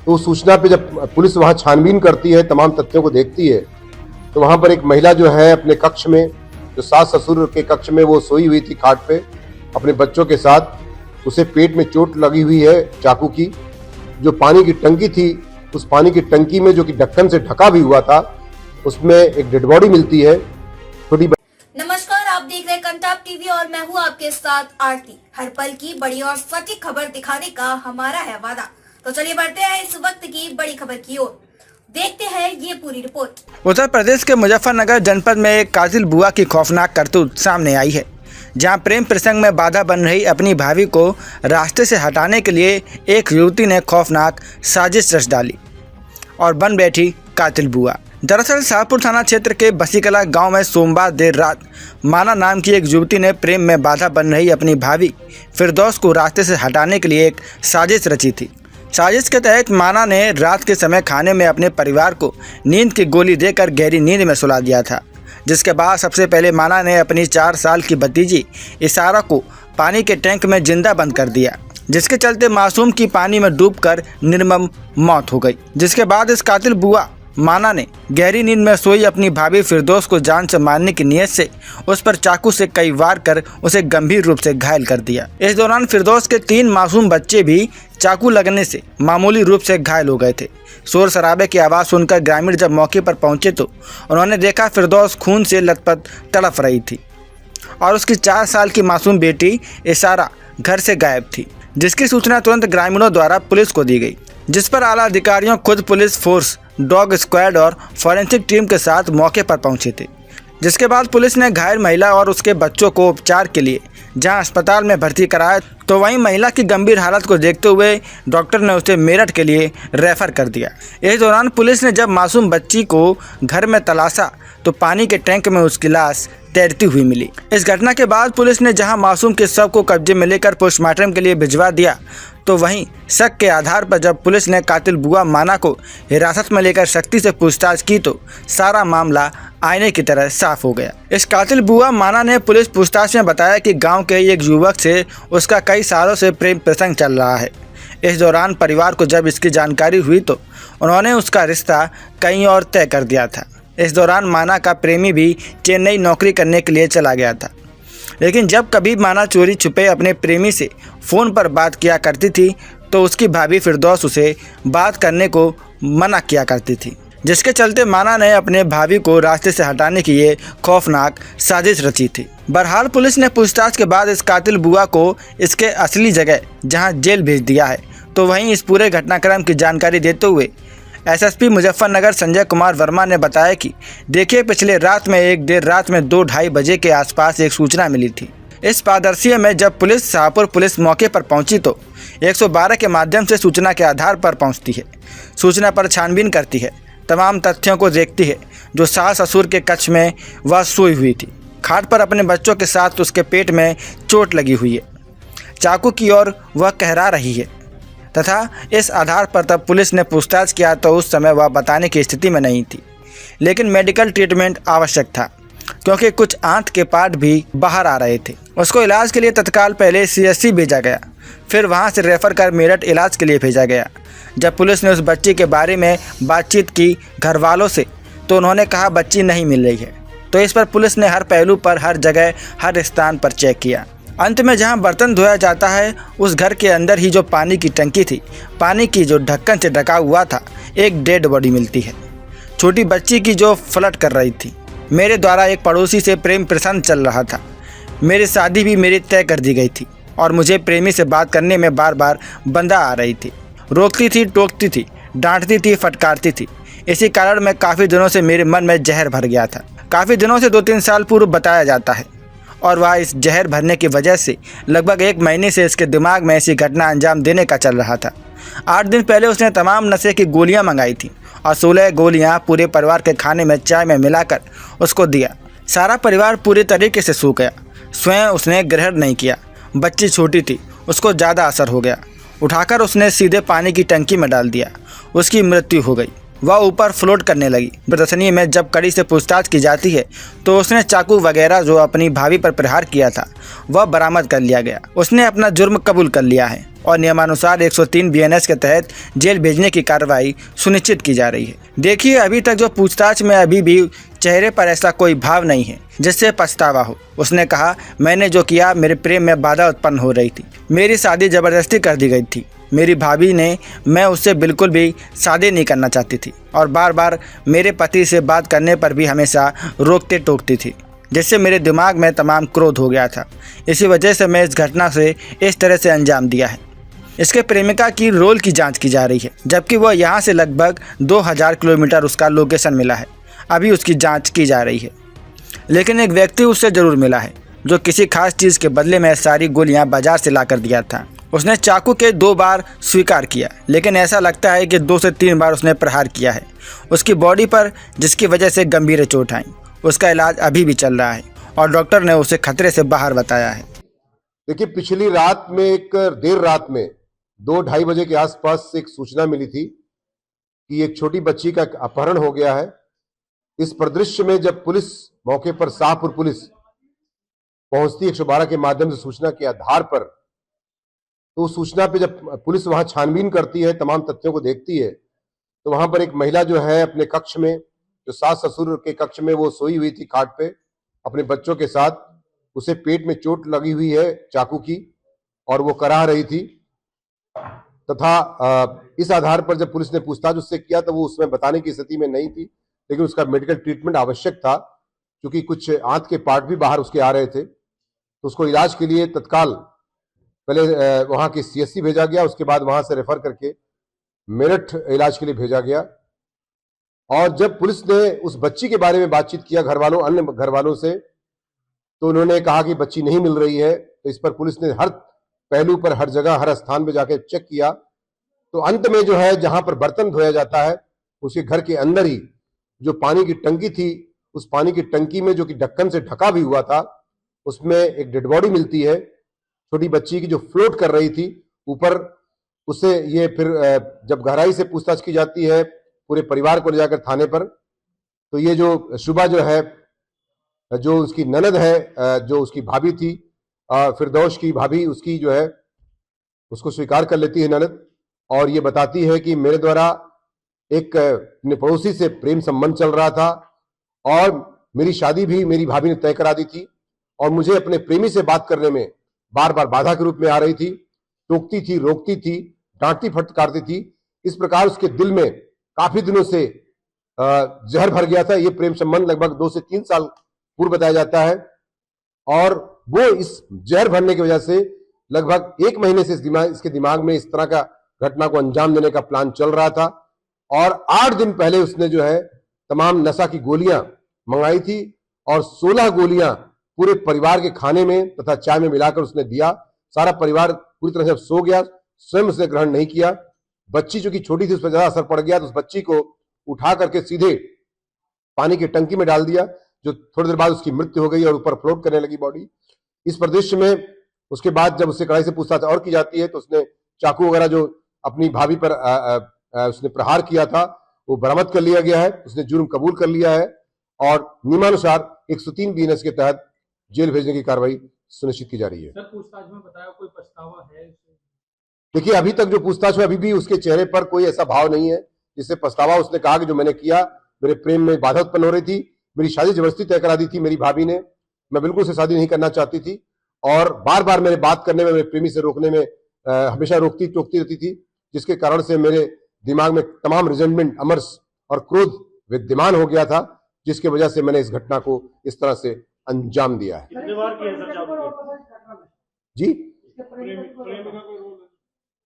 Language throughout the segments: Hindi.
तो उस सूचना पे जब पुलिस वहां छानबीन करती है, तमाम तथ्यों को देखती है, तो वहां पर एक महिला जो है अपने कक्ष में, जो सास ससुर के कक्ष में वो सोई हुई थी खाट पे अपने बच्चों के साथ। उसे पेट में चोट लगी हुई है चाकू की। जो पानी की टंकी थी, उस पानी की टंकी में जो कि ढक्कन से ढका भी हुआ था, उसमें एक डेड बॉडी मिलती है। थोड़ी नमस्कार, आप देख रहे हैं कंटाप टीवी और मैं हूं आपके साथ आरती। हर पल की बड़ी और सटीक खबर दिखाने का हमारा है वादा। तो चलिए बढ़ते हैं इस वक्त की बड़ी खबर की ओर। देखते हैं ये पूरी रिपोर्ट। उत्तर प्रदेश के मुजफ्फरनगर जनपद में एक कातिल बुआ की खौफनाक करतूत सामने आई है, जहां प्रेम प्रसंग में बाधा बन रही अपनी भाभी को रास्ते से हटाने के लिए एक युवती ने खौफनाक साजिश रच डाली और बन बैठी कातिल बुआ। दरअसल शाहपुर थाना क्षेत्र के बसीकला गांव में सोमवार देर रात माना नाम की एक युवती ने प्रेम में बाधा बन रही अपनी भाभी फिरदौस को रास्ते से हटाने के लिए एक साजिश रची थी। साजिश के तहत माना ने रात के समय खाने में अपने परिवार को नींद की गोली देकर गहरी नींद में सुला दिया था, जिसके बाद सबसे पहले माना ने अपनी 4 साल की भतीजी इशारा को पानी के टैंक में जिंदा बंद कर दिया, जिसके चलते मासूम की पानी में डूबकर निर्मम मौत हो गई। जिसके बाद इस कातिल बुआ माना ने गहरी नींद में सोई अपनी भाभी फिरदौस को जान से मारने की नीयत से उस पर चाकू से कई वार कर उसे गंभीर रूप से घायल कर दिया। इस दौरान फिरदौस के 3 मासूम बच्चे भी चाकू लगने से मामूली रूप से घायल हो गए थे। शोर शराबे की आवाज़ सुनकर ग्रामीण जब मौके पर पहुंचे तो उन्होंने देखा फिरदौस खून से लथपथ तड़प रही थी और उसकी 4 साल की मासूम बेटी इशारा घर से गायब थी, जिसकी सूचना तुरंत ग्रामीणों द्वारा पुलिस को दी गई, जिस पर आला अधिकारियों खुद पुलिस फोर्स, डॉग स्क्वाड और फॉरेंसिक टीम के साथ मौके पर पहुंचे थे। जिसके बाद पुलिस ने घायल महिला और उसके बच्चों को उपचार के लिए जहां अस्पताल में भर्ती कराया, तो वहीं महिला की गंभीर हालत को देखते हुए डॉक्टर ने उसे मेरठ के लिए रेफर कर दिया। इस दौरान पुलिस ने जब मासूम बच्ची को घर में तलाशा तो पानी के टैंक में उसकी लाश तैरती हुई मिली। इस घटना के बाद पुलिस ने जहां मासूम के शव को कब्जे में लेकर पोस्टमार्टम के लिए भिजवा दिया, तो वहीं शक के आधार पर जब पुलिस ने कातिल बुआ माना को हिरासत में लेकर सख्ती से पूछताछ की तो सारा मामला आईने की तरह साफ हो गया। इस कातिल बुआ माना ने पुलिस पूछताछ में बताया कि गांव के एक युवक से उसका कई सालों से प्रेम प्रसंग चल रहा है। इस दौरान परिवार को जब इसकी जानकारी हुई तो उन्होंने उसका रिश्ता कहीं और तय कर दिया था। इस दौरान माना का प्रेमी भी चेन्नई नौकरी करने के लिए चला गया था, लेकिन जब कभी माना चोरी छुपे अपने प्रेमी से फ़ोन पर बात किया करती थी तो उसकी भाभी फिरदौस उसे बात करने को मना किया करती थी, जिसके चलते माना ने अपने भाभी को रास्ते से हटाने की ये खौफनाक साजिश रची थी। बहरहाल पुलिस ने पूछताछ के बाद इस कातिल बुआ को इसके असली जगह जहां जेल भेज दिया है। तो वहीं इस पूरे घटनाक्रम की जानकारी देते हुए एसएसपी मुजफ्फरनगर संजय कुमार वर्मा ने बताया कि देखिए, पिछले रात में देर रात में 2-2:30 बजे के आसपास एक सूचना मिली थी। इस पारदर्शी में जब पुलिस शाहपुर पुलिस मौके पर पहुंची तो 112 के माध्यम से सूचना के आधार पर पहुंचती है, सूचना पर छानबीन करती है, तमाम तथ्यों को देखती है। जो सास ससुर के कक्ष में वह सोई हुई थी, खाट पर अपने बच्चों के साथ उसके पेट में चोट लगी हुई है, चाकू की ओर वह कहरा रही है तथा इस आधार पर तब पुलिस ने पूछताछ किया तो उस समय वह बताने की स्थिति में नहीं थी, लेकिन मेडिकल ट्रीटमेंट आवश्यक था क्योंकि कुछ आंत के पार्ट भी बाहर आ रहे थे। उसको इलाज के लिए तत्काल पहले सीएससी भेजा गया, फिर वहां से रेफर कर मेरठ इलाज के लिए भेजा गया। जब पुलिस ने उस बच्ची के बारे में बातचीत की घर वालों से तो उन्होंने कहा बच्ची नहीं मिल रही है। तो इस पर पुलिस ने हर पहलू पर, हर जगह, हर स्थान पर चेक किया। अंत में जहां बर्तन धोया जाता है उस घर के अंदर ही जो पानी की टंकी थी, पानी की जो ढक्कन से ढका हुआ था, एक डेड बॉडी मिलती है, छोटी बच्ची की जो फ्लर्ट कर रही थी। मेरे द्वारा एक पड़ोसी से प्रेम प्रसंग चल रहा था, मेरी शादी भी मेरी तय कर दी गई थी और मुझे प्रेमी से बात करने में बार बार बंदा आ रही थी, रोकती थी, टोकती थी, डांटती थी, फटकारती थी। इसी कारण मैं काफ़ी दिनों से मेरे मन में जहर भर गया था। काफ़ी दिनों से 2-3 साल पूर्व बताया जाता है और वह इस जहर भरने की वजह से लगभग 1 महीने से इसके दिमाग में ऐसी घटना अंजाम देने का चल रहा था। 8 दिन पहले उसने तमाम नशे की गोलियां मंगाई थी और 16 गोलियां पूरे परिवार के खाने में चाय में मिलाकर उसको दिया। सारा परिवार पूरी तरीके से सूख गया, स्वयं उसने ग्रहण नहीं किया। बच्ची छोटी थी, उसको ज़्यादा असर हो गया, उठाकर उसने सीधे पानी की टंकी में डाल दिया। उसकी मृत्यु हो गई, वह ऊपर फ्लोट करने लगी। प्रदर्शनी में जब कड़ी से पूछताछ की जाती है तो उसने चाकू वगैरह जो अपनी भाभी पर प्रहार किया था वह बरामद कर लिया गया। उसने अपना जुर्म कबूल कर लिया है। और नियमानुसार 103 बीएनएस के तहत जेल भेजने की कार्रवाई सुनिश्चित की जा रही है। देखिए, अभी तक जो पूछताछ में अभी भी चेहरे पर ऐसा कोई भाव नहीं है जिससे पछतावा हो। उसने कहा, मैंने जो किया, मेरे प्रेम में बाधा उत्पन्न हो रही थी, मेरी शादी ज़बरदस्ती कर दी गई थी, मेरी भाभी ने, मैं उससे बिल्कुल भी शादी नहीं करना चाहती थी और बार बार मेरे पति से बात करने पर भी हमेशा रोकते टोकती थी, जिससे मेरे दिमाग में तमाम क्रोध हो गया था। इसी वजह से मैं इस घटना से इस तरह से अंजाम दिया है। इसके प्रेमिका की रोल की जांच की जा रही है, जबकि वह यहाँ से लगभग 2000 किलोमीटर उसका लोकेशन मिला है। अभी उसकी जांच की जा रही है। लेकिन एक व्यक्ति उससे ज़रूर मिला है जो किसी खास चीज़ के बदले में सारी गोलियां बाजार से ला कर दिया था। उसने चाकू के 2 बार स्वीकार किया, लेकिन ऐसा लगता है कि 2 से 3 बार उसने प्रहार किया है उसकी बॉडी पर, जिसकी वजह से गंभीर चोट आई। उसका इलाज अभी भी चल रहा है और डॉक्टर ने उसे खतरे से बाहर बताया है। देखिए, पिछली रात में देर रात में 2-2:30 बजे के आसपास एक सूचना मिली थी कि एक छोटी बच्ची का अपहरण हो गया है। इस परिदृश्य में जब पुलिस मौके पर, शाहपुर पुलिस पहुंचती 112 के माध्यम से सूचना के आधार पर, तो उस सूचना पे जब पुलिस वहां छानबीन करती है, तमाम तथ्यों को देखती है, तो वहां पर एक महिला जो है अपने कक्ष में, जो सास ससुर के कक्ष में वो सोई हुई थी खाट पे अपने बच्चों के साथ। उसे पेट में चोट लगी हुई है चाकू की और वो कराह रही थी। तथा इस आधार पर जब पुलिस ने पूछताछ उससे किया तो वो उसमें बताने की स्थिति में नहीं थी, लेकिन उसका मेडिकल ट्रीटमेंट आवश्यक था क्योंकि कुछ आंत के पार्ट भी बाहर उसके आ रहे थे। तो उसको इलाज के लिए तत्काल पहले वहां के सीएससी भेजा गया, उसके बाद वहां से रेफर करके मेरठ इलाज के लिए भेजा गया। और जब पुलिस ने उस बच्ची के बारे में बातचीत किया अन्य घर वालों से, तो उन्होंने कहा कि बच्ची नहीं मिल रही है। तो इस पर पुलिस ने हर पहलू पर, हर जगह, हर स्थान पर जाकर चेक किया। तो अंत में जो है, जहां पर बर्तन धोया जाता है उसके घर के अंदर ही जो पानी की टंकी थी, उस पानी की टंकी में, जो कि ढक्कन से ढका भी हुआ था, उसमें एक डेड बॉडी मिलती है छोटी बच्ची की, जो फ्लोट कर रही थी ऊपर। उससे ये फिर जब गहराई से पूछताछ की जाती है पूरे परिवार को ले जाकर थाने पर, तो ये जो शुभा जो है, जो उसकी ननद है, जो उसकी भाभी थी, फिरदौश की भाभी, उसकी जो है उसको स्वीकार कर लेती है ननद, और ये बताती है कि मेरे द्वारा एक अपने पड़ोसी से प्रेम संबंध चल रहा था और मेरी शादी भी मेरी भाभी ने तय करा दी थी और मुझे अपने प्रेमी से बात करने में बार बार बाधा के रूप में आ रही थी, टोकती थी, रोकती थी, डांटती फटकारती थी। इस प्रकार उसके दिल में काफी दिनों से जहर भर गया था। ये प्रेम संबंध लगभग 2 से 3 साल पूर्व बताया जाता है और वो इस जहर भरने की वजह से लगभग 1 महीने से इसके दिमाग में इस तरह का घटना को अंजाम देने का प्लान चल रहा था। और 8 दिन पहले उसने जो है तमाम नशा की गोलियां मंगाई थी और 16 गोलियां पूरे परिवार के खाने में तथा चाय में मिलाकर उसने दिया। सारा परिवार पूरी तरह से सो गया, स्वयं उसने ग्रहण नहीं किया। बच्ची जो कि छोटी थी, उस पर ज्यादा असर पड़ गया, तो उस बच्ची को उठा करके सीधे पानी की टंकी में डाल दिया, जो थोड़ी देर बाद उसकी मृत्यु हो गई और ऊपर फ्लोट करने लगी बॉडी। इस परिदृश्य में उसके बाद जब उससे कड़ाई से पूछताछ और की जाती है, तो उसने चाकू वगैरह जो अपनी भाभी पर उसने प्रहार किया था वो बरामद कर लिया गया है। उसने जुर्म कबूल कर लिया है और नियमानुसार 103 बीएनएस के तहत जेल भेजने की कार्रवाई सुनिश्चित की जा रही है। सर, पूछताछ में बताया कोई पछतावा है? देखिए, अभी तक जो पूछताछ है, अभी भी उसके चेहरे पर कोई ऐसा भाव नहीं है जिससे पछतावा। उसने कहा कि जो मैंने किया, मेरे प्रेम में बाधा उत्पन्न हो रही थी, मेरी शादी जबरदस्ती तय करा दी थी मेरी भाभी ने, मैं बिल्कुल से शादी नहीं करना चाहती थी और बार बार मेरे बात करने में, मेरे प्रेमी से रोकने में हमेशा रोकती टोकती रहती थी, जिसके कारण से मेरे दिमाग में तमाम रिजेंटमेंट, अमर्ष और क्रोध विद्यमान हो गया था, जिसकी वजह से मैंने इस घटना को इस तरह से अंजाम दिया है। कितने बार किया सर चाकू? जी,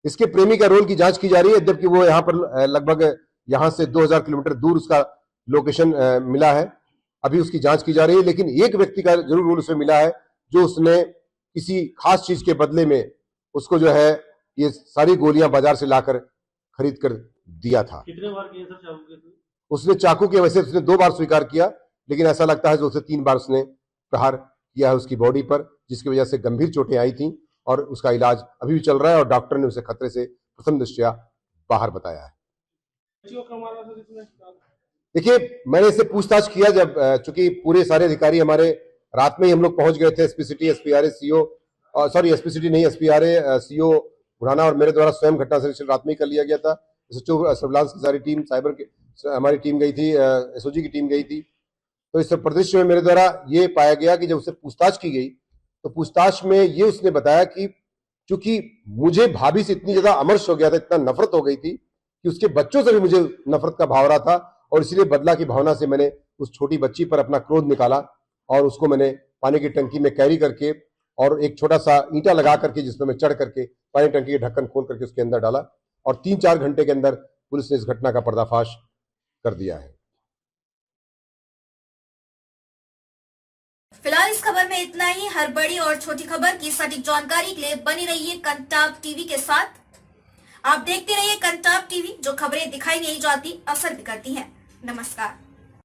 इसके प्रेमी का रोल की जांच की जा रही है, जबकि वो यहाँ पर लगभग यहाँ से 2000 किलोमीटर दूर उसका लोकेशन मिला है। अभी उसकी जांच की जा रही है, लेकिन एक व्यक्ति का जरूर रोल उसमें मिला है, जो उसने किसी खास चीज के बदले में उसको जो है ये सारी गोलियां बाजार से लाकर खरीद कर दिया था। कितने बार किए सर चाकू के? उसने चाकू के वैसे उसने 2 बार स्वीकार किया, लेकिन ऐसा लगता है जो उसे 3 बार उसने प्रहार किया है उसकी बॉडी पर, जिसकी वजह से गंभीर चोटें आई थी और उसका इलाज अभी भी चल रहा है और डॉक्टर ने उसे खतरे से प्रथम दृष्टया बाहर बताया है। देखिए, मैंने इससे पूछताछ किया जब चूंकि पूरे सारे अधिकारी हमारे रात में ही हम लोग पहुंच गए थे, SP city, SPRA, CO, sorry SP city नहीं, एसपीआरए, सीओ उड़ाना और मेरे द्वारा स्वयं घटना से रात में ही कर लिया गया था। एसएचओ सर्विलांस की सारी टीम, साइबर की हमारी टीम गई थी, एसओजी की टीम गई थी। तो इस परिदृश्य में मेरे द्वारा ये पाया गया कि जब उससे पूछताछ की गई तो पूछताछ में ये उसने बताया कि चूंकि मुझे भाभी से इतनी ज्यादा अमर्ष हो गया था, इतना नफरत हो गई थी कि उसके बच्चों से भी मुझे नफरत का भाव रहा था और इसलिए बदला की भावना से मैंने उस छोटी बच्ची पर अपना क्रोध निकाला और उसको मैंने पानी की टंकी में कैरी करके और एक छोटा सा ईंटा लगा करके जिसमें मैं चढ़ करके पानी टंकी के ढक्कन खोल करके उसके अंदर डाला और 3-4 घंटे के अंदर पुलिस ने इस घटना का पर्दाफाश कर दिया है। फिलहाल इस खबर में इतना ही। हर बड़ी और छोटी खबर की सटीक जानकारी के लिए बनी रहिए कंटाप टीवी के साथ। आप देखते रहिए कंटाप टीवी, जो खबरें दिखाई नहीं जाती असर भी करती हैं। नमस्कार।